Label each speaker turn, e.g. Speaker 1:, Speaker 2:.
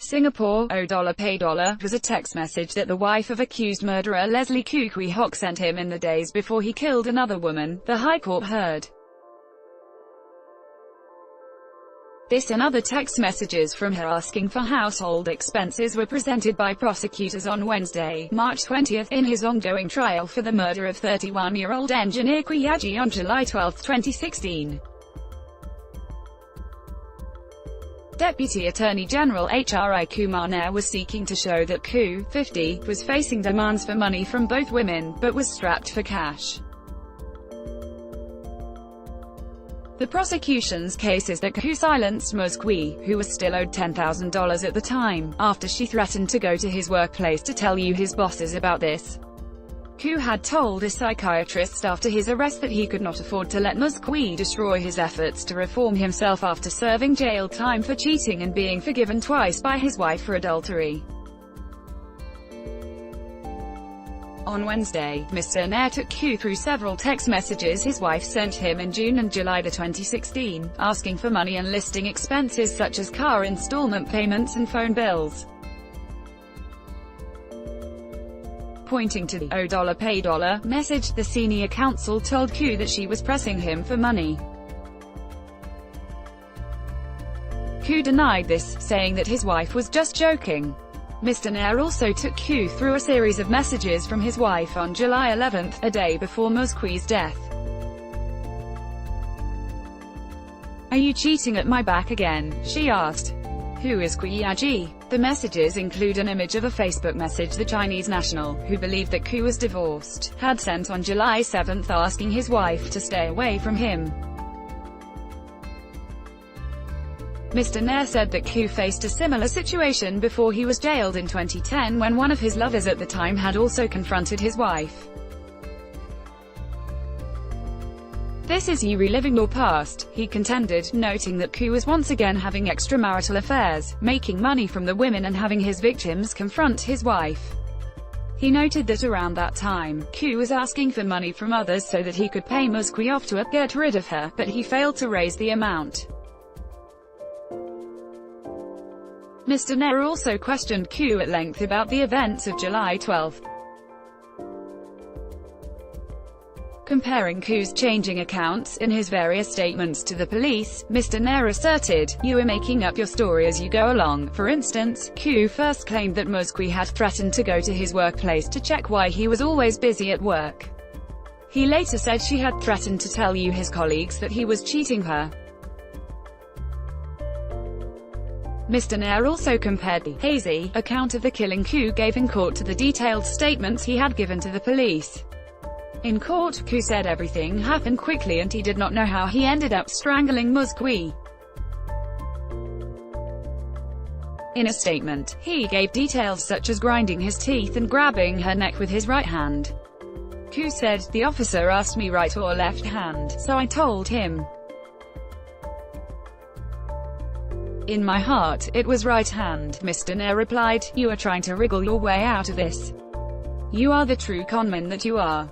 Speaker 1: Singapore, $pay$ was a text message that the wife of accused murderer Leslie Khoo Kwee Hock sent him in the days before he killed another woman, the High Court heard. This and other text messages from her asking for household expenses were presented by prosecutors on Wednesday, March 20, in his ongoing trial for the murder of 31-year-old engineer Kwee Hock on July 12, 2016. Deputy Attorney General H.R.I. Kumar Nair was seeking to show that Khoo, 50, was facing demands for money from both women, but was strapped for cash. The prosecution's case is that Khoo silenced Ms. Kwee, who was still owed $10,000 at the time, after she threatened to go to his workplace to tell his bosses about this. Khoo had told a psychiatrist after his arrest that he could not afford to let Ms. Kwee destroy his efforts to reform himself after serving jail time for cheating and being forgiven twice by his wife for adultery. On Wednesday, Mr. Nair took Khoo through several text messages his wife sent him in June and July 2016, asking for money and listing expenses such as car installment payments and phone bills. Pointing to the $pay$ message, the senior counsel told Khoo that she was pressing him for money. Khoo denied this, saying that his wife was just joking. Mr. Nair also took Khoo through a series of messages from his wife on July 11, a day before Ms. Kwee's death. "Are you cheating at my back again?" she asked. "Who is Kwee Hock?" The messages include an image of a Facebook message the Chinese national, who believed that Khoo was divorced, had sent on July 7 asking his wife to stay away from him. Mr. Nair said that Khoo faced a similar situation before he was jailed in 2010 when one of his lovers at the time had also confronted his wife. "This is you reliving your past," he contended, noting that Khoo was once again having extramarital affairs, making money from the women and having his victims confront his wife. He noted that around that time, Khoo was asking for money from others so that he could pay Ms. Kwee off to get rid of her, but he failed to raise the amount. Mr. Nair also questioned Khoo at length about the events of July 12. Comparing Khoo's changing accounts in his various statements to the police, Mr. Nair asserted, "You are making up your story as you go along." For instance, Khoo first claimed that Ms. Kwee had threatened to go to his workplace to check why he was always busy at work. He later said she had threatened to tell his colleagues that he was cheating her. Mr. Nair also compared the hazy account of the killing Khoo gave in court to the detailed statements he had given to the police. In court, Khoo said everything happened quickly and he did not know how he ended up strangling Ms. Kwee. In a statement, he gave details such as grinding his teeth and grabbing her neck with his right hand. Khoo said, "The officer asked me right or left hand, so I told him. In my heart, it was right hand." Mr. Nair replied, "You are trying to wriggle your way out of this. You are the true conman that you are."